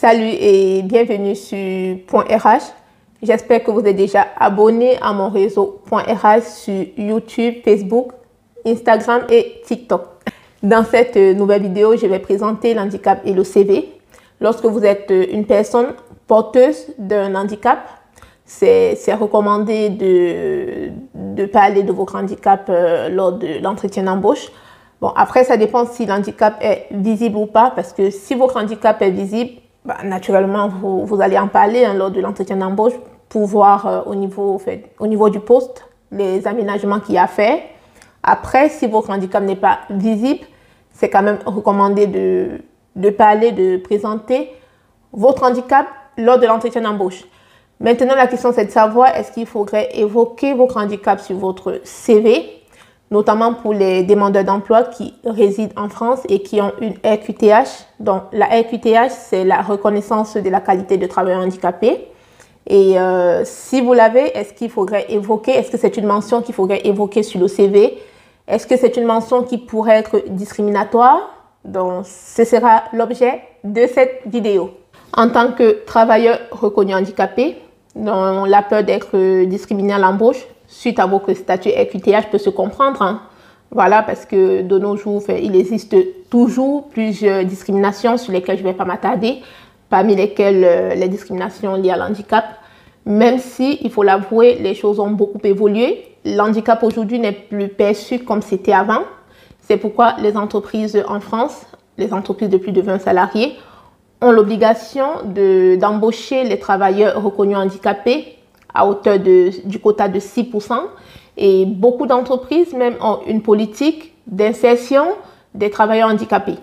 Salut et bienvenue sur Point RH. J'espère que vous êtes déjà abonné à mon réseau Point RH sur YouTube, Facebook, Instagram et TikTok. Dans cette nouvelle vidéo, je vais présenter l'handicap et le CV. Lorsque vous êtes une personne porteuse d'un handicap, c'est recommandé de parler de votre handicap lors de l'entretien d'embauche. Bon, après, ça dépend si l'handicap est visible ou pas, parce que si votre handicap est visible, naturellement, vous allez en parler lors de l'entretien d'embauche pour voir au niveau du poste les aménagements qu'il y a à faire. Après, si votre handicap n'est pas visible, c'est quand même recommandé de parler, de présenter votre handicap lors de l'entretien d'embauche. Maintenant, la question, c'est de savoir est-ce qu'il faudrait évoquer votre handicap sur votre CV, notamment pour les demandeurs d'emploi qui résident en France et qui ont une RQTH. Donc, la RQTH, c'est la reconnaissance de la qualité de travailleur handicapé. Et si vous l'avez, est-ce qu'il faudrait évoquer, est-ce que c'est une mention qu'il faudrait évoquer sur le CV? Est-ce que c'est une mention qui pourrait être discriminatoire? Donc, ce sera l'objet de cette vidéo. En tant que travailleur reconnu handicapé, dont la peur d'être discriminé à l'embauche suite à votre statut RQTH peut se comprendre. Voilà, parce que de nos jours, il existe toujours plusieurs discriminations sur lesquelles je ne vais pas m'attarder, parmi lesquelles les discriminations liées à l'handicap. Même si, il faut l'avouer, les choses ont beaucoup évolué. L'handicap aujourd'hui n'est plus perçu comme c'était avant. C'est pourquoi les entreprises en France, les entreprises de plus de 20 salariés, ont l'obligation d'embaucher les travailleurs reconnus handicapés à hauteur du quota de 6%. Et beaucoup d'entreprises même ont une politique d'insertion des travailleurs handicapés.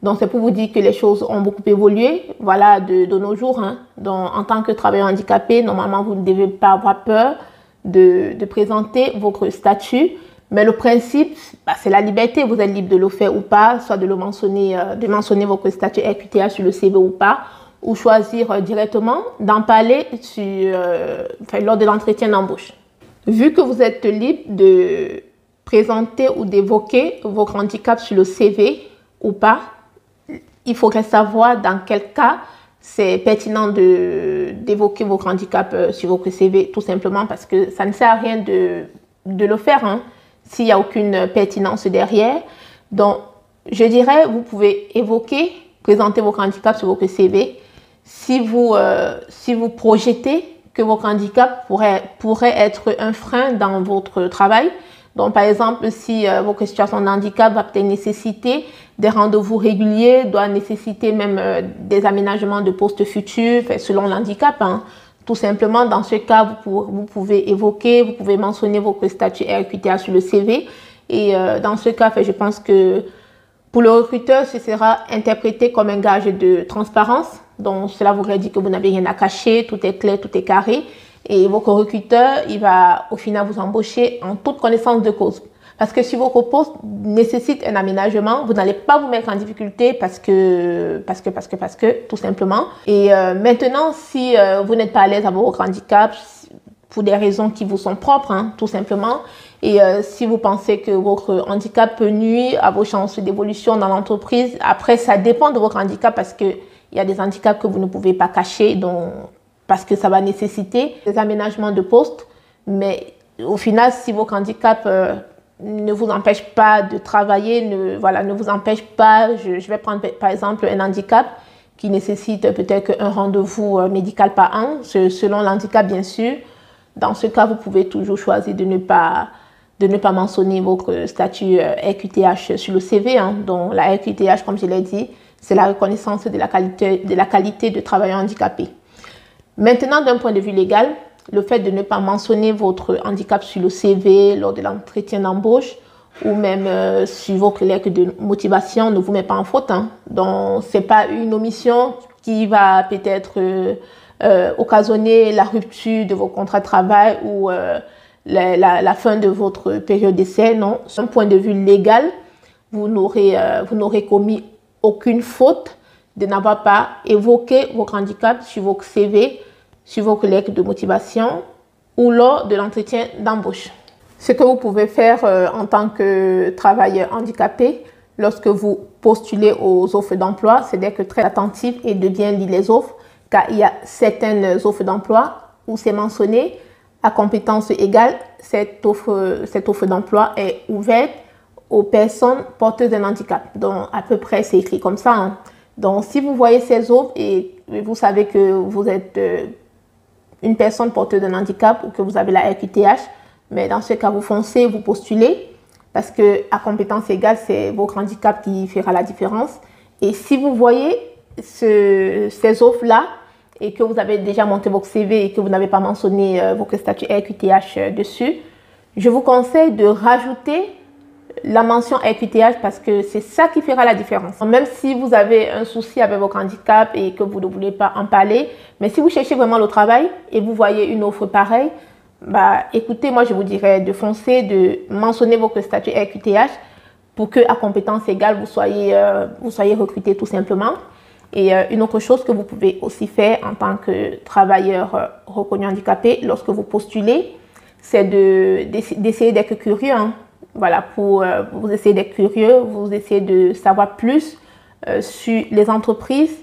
Donc, c'est pour vous dire que les choses ont beaucoup évolué, voilà, de nos jours. Donc, en tant que travailleur handicapé, normalement, vous ne devez pas avoir peur de présenter votre statut. Mais le principe, c'est la liberté. Vous êtes libre de le faire ou pas, soit de mentionner votre statut RQTH sur le CV ou pas, ou choisir directement d'en parler lors de l'entretien d'embauche. Vu que vous êtes libre de présenter ou d'évoquer votre handicap sur le CV ou pas, il faudrait savoir dans quel cas c'est pertinent d'évoquer votre handicap sur votre CV, tout simplement parce que ça ne sert à rien de le faire s'il n'y a aucune pertinence derrière. Donc, je dirais, vous pouvez présenter votre handicap sur votre CV si vous projetez que votre handicap pourrait être un frein dans votre travail. Donc, par exemple, si votre situation de handicap va peut-être nécessiter des rendez-vous réguliers, doit nécessiter même des aménagements de postes futurs selon l'handicap. Tout simplement, dans ce cas, vous pouvez mentionner votre statut RQTH sur le CV. Et dans ce cas, je pense que pour le recruteur, ce sera interprété comme un gage de transparence. Donc, cela voudrait dire que vous n'avez rien à cacher, tout est clair, tout est carré. Et votre recruteur, il va au final vous embaucher en toute connaissance de cause. Parce que si votre poste nécessite un aménagement, vous n'allez pas vous mettre en difficulté parce que, tout simplement. Et maintenant, si vous n'êtes pas à l'aise avec votre handicap, pour des raisons qui vous sont propres, tout simplement, et si vous pensez que votre handicap peut nuire à vos chances d'évolution dans l'entreprise, après, ça dépend de votre handicap parce que il y a des handicaps que vous ne pouvez pas cacher, donc, parce que ça va nécessaiter des aménagements de poste. Mais au final, si votre handicap ne vous empêche pas de travailler, ne vous empêche pas, je vais prendre par exemple un handicap qui nécessite peut-être un rendez-vous médical par an, selon l'handicap bien sûr. Dans ce cas, vous pouvez toujours choisir de ne pas mentionner votre statut RQTH sur le CV. Donc la RQTH, comme je l'ai dit, c'est la reconnaissance de la qualité de travailleur handicapé. Maintenant, d'un point de vue légal, le fait de ne pas mentionner votre handicap sur le CV lors de l'entretien d'embauche ou même sur votre lettre de motivation ne vous met pas en faute. Donc, ce n'est pas une omission qui va peut-être occasionner la rupture de vos contrats de travail ou la fin de votre période d'essai. Non, d'un point de vue légal, vous n'aurez commis aucune faute de n'avoir pas évoqué votre handicap sur votre CV, sur votre lettre de motivation ou lors de l'entretien d'embauche. Ce que vous pouvez faire en tant que travailleur handicapé, lorsque vous postulez aux offres d'emploi, c'est d'être très attentif et de bien lire les offres, car il y a certaines offres d'emploi où c'est mentionné à compétences égales, cette offre d'emploi est ouverte aux personnes porteuses d'un handicap. Donc, à peu près, c'est écrit comme ça, hein. Donc, si vous voyez ces offres et vous savez que vous êtes une personne porteuse d'un handicap ou que vous avez la RQTH, mais dans ce cas, vous foncez, vous postulez, parce qu'à compétences égales, c'est votre handicap qui fera la différence. Et si vous voyez ces offres-là, et que vous avez déjà monté votre CV et que vous n'avez pas mentionné votre statut RQTH dessus, je vous conseille de rajouter la mention RQTH parce que c'est ça qui fera la différence. Même si vous avez un souci avec votre handicap et que vous ne voulez pas en parler, mais si vous cherchez vraiment le travail et vous voyez une offre pareille, bah, écoutez, moi je vous dirais de foncer, de mentionner votre statut RQTH pour qu'à compétences égales, vous soyez recruté tout simplement. Et une autre chose que vous pouvez aussi faire en tant que travailleur reconnu handicapé lorsque vous postulez, c'est d'essayer d'être curieux, hein. Voilà, vous essayez d'être curieux, vous essayez de savoir plus sur les entreprises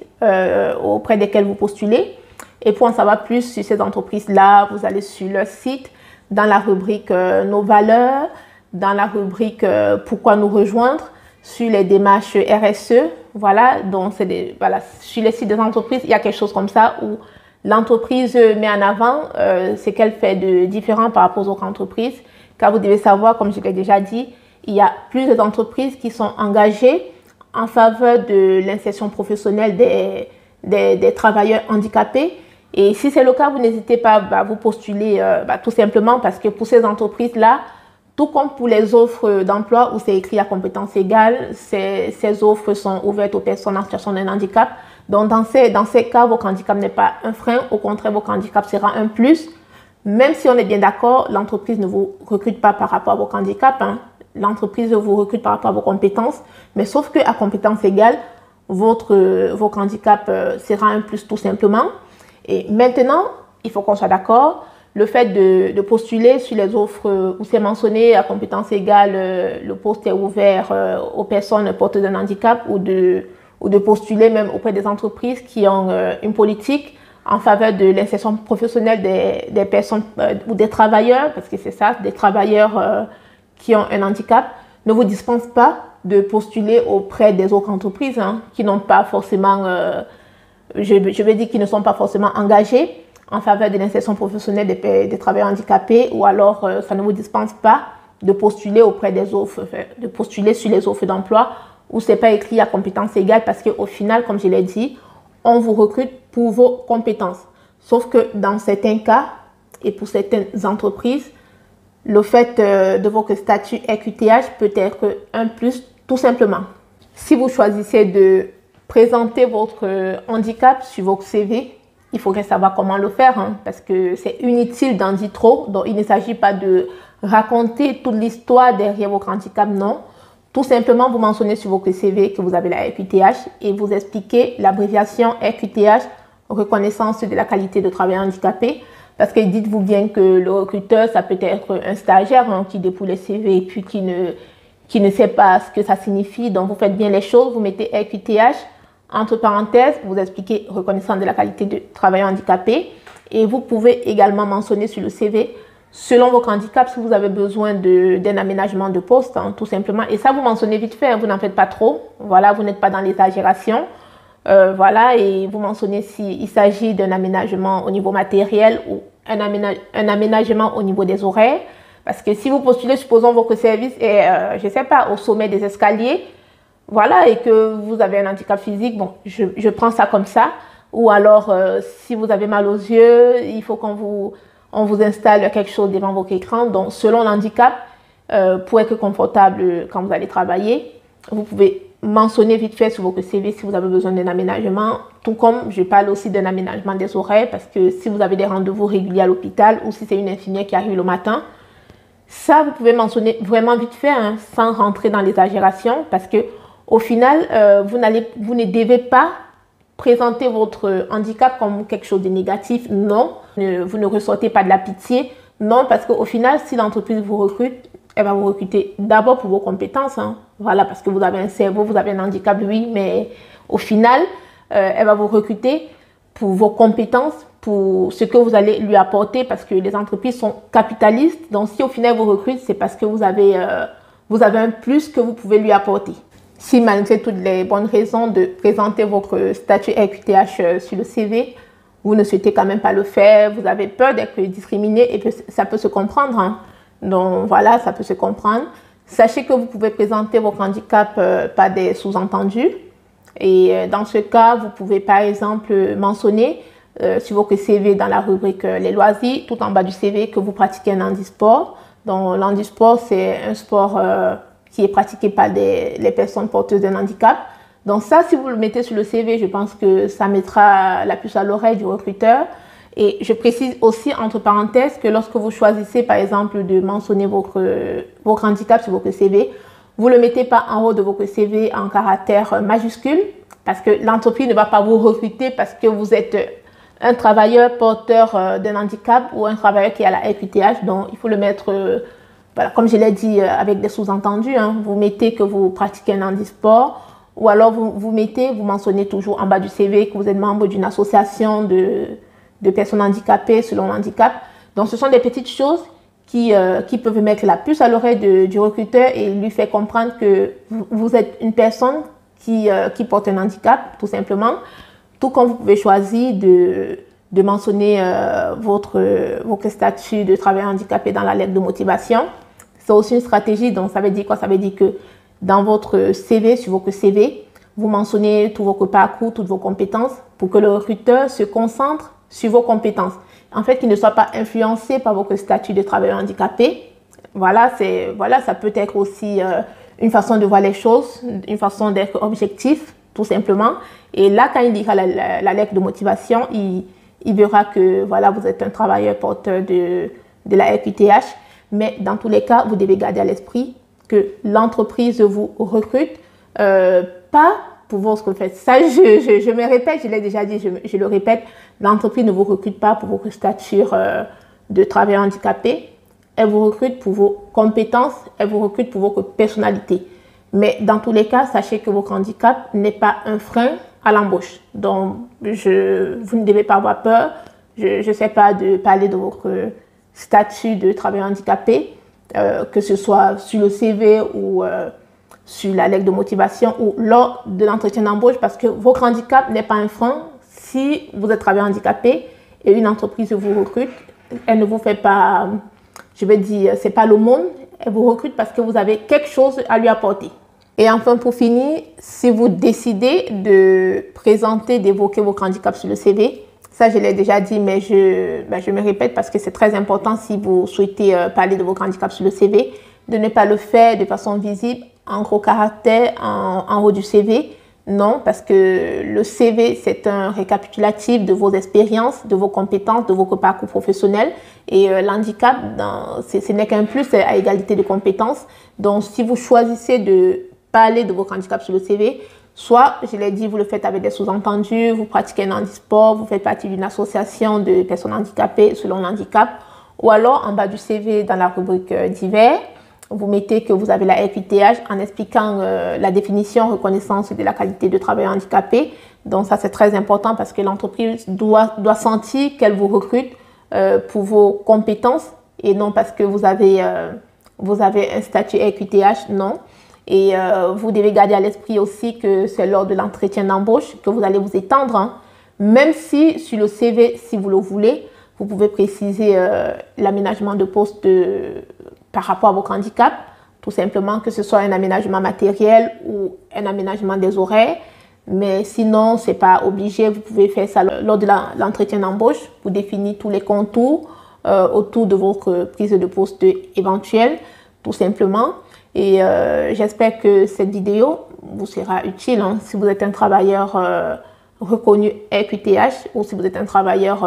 auprès desquelles vous postulez. Et pour en savoir plus sur ces entreprises-là, vous allez sur leur site, dans la rubrique Nos valeurs, dans la rubrique Pourquoi nous rejoindre, sur les démarches RSE. Voilà, donc sur les sites des entreprises, il y a quelque chose comme ça où l'entreprise met en avant ce qu'elle fait de différent par rapport aux autres entreprises. Car vous devez savoir, comme je l'ai déjà dit, il y a plusieurs entreprises qui sont engagées en faveur de l'insertion professionnelle des travailleurs handicapés. Et si c'est le cas, vous n'hésitez pas à vous postuler tout simplement parce que pour ces entreprises-là, tout comme pour les offres d'emploi où c'est écrit à compétences égales, ces offres sont ouvertes aux personnes en situation de handicap. Donc, dans ces cas, votre handicap n'est pas un frein. Au contraire, votre handicap sera un plus. Même si on est bien d'accord, l'entreprise ne vous recrute pas par rapport à votre handicap, hein. L'entreprise vous recrute par rapport à vos compétences. Mais sauf qu'à compétences égales, votre handicap sera un plus tout simplement. Et maintenant, il faut qu'on soit d'accord. Le fait de postuler sur les offres où c'est mentionné à compétences égales, le poste est ouvert aux personnes porteuses d'un handicap ou de postuler même auprès des entreprises qui ont une politique en faveur de l'insertion professionnelle des personnes ou des travailleurs, parce que c'est ça, des travailleurs qui ont un handicap, ne vous dispense pas de postuler auprès des autres entreprises hein, qui n'ont pas forcément, je vais dire qui ne sont pas forcément engagées en faveur de l'insertion professionnelle des travailleurs handicapés, ou alors ça ne vous dispense pas de postuler auprès des offres, de postuler sur les offres d'emploi où ce n'est pas écrit à compétences égales, parce qu'au final, comme je l'ai dit, on vous recrute pour vos compétences. Sauf que dans certains cas et pour certaines entreprises, le fait de votre statut RQTH peut être un plus tout simplement. Si vous choisissez de présenter votre handicap sur votre CV, il faudrait savoir comment le faire hein, parce que c'est inutile d'en dire trop. Donc, il ne s'agit pas de raconter toute l'histoire derrière votre handicap, non. Tout simplement, vous mentionnez sur votre CV que vous avez la RQTH et vous expliquez l'abréviation RQTH, reconnaissance de la qualité de travail handicapé. Parce que dites-vous bien que le recruteur, ça peut être un stagiaire hein, qui dépouille le CV et puis qui ne sait pas ce que ça signifie. Donc, vous faites bien les choses, vous mettez RQTH, entre parenthèses, vous expliquez reconnaissance de la qualité de travail handicapé. Et vous pouvez également mentionner sur le CV selon votre handicap, si vous avez besoin d'un aménagement de poste, hein, tout simplement. Et ça, vous mentionnez vite fait, hein, vous n'en faites pas trop. Voilà, vous n'êtes pas dans l'exagération. Voilà, et vous mentionnez s'il s'agit d'un aménagement au niveau matériel ou un aménagement au niveau des horaires. Parce que si vous postulez, supposons votre service est, je ne sais pas, au sommet des escaliers, voilà, et que vous avez un handicap physique, bon, je prends ça comme ça. Ou alors, si vous avez mal aux yeux, il faut qu'on vous installe quelque chose devant votre écran. Donc, selon l'handicap, pour être confortable quand vous allez travailler, vous pouvez mentionner vite fait sur votre CV si vous avez besoin d'un aménagement. Tout comme je parle aussi d'un aménagement des horaires, parce que si vous avez des rendez-vous réguliers à l'hôpital ou si c'est une infirmière qui arrive le matin, ça, vous pouvez mentionner vraiment vite fait, hein, sans rentrer dans l'exagération, parce que au final, vous ne devez pas présenter votre handicap comme quelque chose de négatif, non. Vous ne ressortez pas de la pitié, non, parce qu'au final, si l'entreprise vous recrute, elle va vous recruter d'abord pour vos compétences, hein. Voilà, parce que vous avez un cerveau, vous avez un handicap, oui, mais au final, elle va vous recruter pour vos compétences, pour ce que vous allez lui apporter, parce que les entreprises sont capitalistes. Donc, si au final vous recrutez, c'est parce que vous avez un plus que vous pouvez lui apporter. Si malgré toutes les bonnes raisons de présenter votre statut RQTH sur le CV, vous ne souhaitez quand même pas le faire, vous avez peur d'être discriminé, et que ça peut se comprendre. Hein. Donc voilà, ça peut se comprendre. Sachez que vous pouvez présenter votre handicap par des sous-entendus. Et dans ce cas, vous pouvez par exemple mentionner sur votre CV dans la rubrique les loisirs, tout en bas du CV, que vous pratiquez un handisport. Donc l'handisport, c'est un sport qui est pratiqué par les personnes porteuses d'un handicap. Donc ça, si vous le mettez sur le CV, je pense que ça mettra la puce à l'oreille du recruteur. Et je précise aussi, entre parenthèses, que lorsque vous choisissez, par exemple, de mentionner votre handicap sur votre CV, vous ne le mettez pas en haut de votre CV en caractères majuscules, parce que l'entreprise ne va pas vous recruter parce que vous êtes un travailleur porteur d'un handicap ou un travailleur qui a la RQTH. Donc, il faut le mettre, voilà, comme je l'ai dit, avec des sous-entendus. Hein. Vous mettez que vous pratiquez un handisport, ou alors vous mentionnez toujours en bas du CV que vous êtes membre d'une association de personnes handicapées selon l'handicap. Donc, ce sont des petites choses qui peuvent mettre la puce à l'oreille du recruteur et lui faire comprendre que vous êtes une personne qui porte un handicap, tout simplement. Tout comme vous pouvez choisir de mentionner votre statut de travailleur handicapé dans la lettre de motivation. C'est aussi une stratégie. Donc, ça veut dire quoi? Ça veut dire que dans votre CV, sur votre CV, vous mentionnez tout votre parcours, toutes vos compétences pour que le recruteur se concentre sur vos compétences. En fait, qu'il ne soit pas influencé par votre statut de travailleur handicapé. Voilà, ça peut être aussi une façon de voir les choses, une façon d'être objectif, tout simplement. Et là, quand il lira la lettre de motivation, il verra que voilà, vous êtes un travailleur porteur de la RQTH. Mais dans tous les cas, vous devez garder à l'esprit que l'entreprise vous recrute pas pour votre fait. Ça, je me répète, je l'ai déjà dit, je le répète, l'entreprise ne vous recrute pas pour votre statut de travailleur handicapé. Elle vous recrute pour vos compétences, elle vous recrute pour votre personnalité. Mais dans tous les cas, sachez que votre handicap n'est pas un frein à l'embauche. Donc, vous ne devez pas avoir peur. Je ne sais pas de parler de votre statut de travailleur handicapé, que ce soit sur le CV ou sur la lettre de motivation ou lors de l'entretien d'embauche, parce que votre handicap n'est pas un frein. Si vous êtes travailleur handicapé et une entreprise vous recrute, elle ne vous fait pas, je vais dire, c'est pas le monde, elle vous recrute parce que vous avez quelque chose à lui apporter. Et enfin, pour finir, si vous décidez de présenter, d'évoquer votre handicap sur le CV, ça je l'ai déjà dit, mais je me répète parce que c'est très important si vous souhaitez parler de votre handicap sur le CV, de ne pas le faire de façon visible, en gros caractère, en haut du CV. Non, parce que le CV, c'est un récapitulatif de vos expériences, de vos compétences, de votre parcours professionnel. Et l'handicap, ce n'est qu'un plus à égalité de compétences. Donc, si vous choisissez de parler de votre handicap sur le CV, soit, je l'ai dit, vous le faites avec des sous-entendus, vous pratiquez un handisport, vous faites partie d'une association de personnes handicapées selon l'handicap, ou alors en bas du CV, dans la rubrique divers, vous mettez que vous avez la RQTH en expliquant la définition, reconnaissance de la qualité de travailleur handicapé. Donc ça, c'est très important parce que l'entreprise doit sentir qu'elle vous recrute pour vos compétences et non parce que vous avez un statut RQTH, non. Et vous devez garder à l'esprit aussi que c'est lors de l'entretien d'embauche que vous allez vous étendre. Hein. Même si sur le CV, si vous le voulez, vous pouvez préciser l'aménagement de poste par rapport à votre handicap, tout simplement que ce soit un aménagement matériel ou un aménagement des horaires. Mais sinon, ce n'est pas obligé. Vous pouvez faire ça lors de l'entretien d'embauche. Vous définissez tous les contours autour de votre prise de poste éventuelle, tout simplement. Et j'espère que cette vidéo vous sera utile hein, si vous êtes un travailleur reconnu RQTH ou si vous êtes un travailleur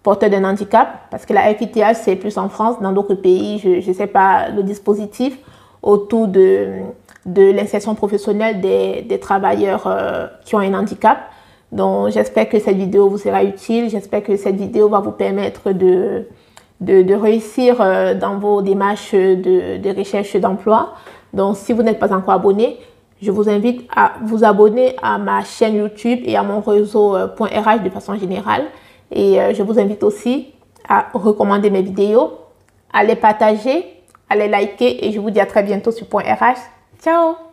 porteur d'un handicap, parce que la RQTH, c'est plus en France. Dans d'autres pays, je ne sais pas le dispositif autour de l'insertion professionnelle des travailleurs qui ont un handicap. Donc, j'espère que cette vidéo vous sera utile. J'espère que cette vidéo va vous permettre de réussir dans vos démarches de recherche d'emploi. Donc, si vous n'êtes pas encore abonné, je vous invite à vous abonner à ma chaîne YouTube et à mon réseau .RH de façon générale. Et je vous invite aussi à recommander mes vidéos, à les partager, à les liker et je vous dis à très bientôt sur .RH. Ciao!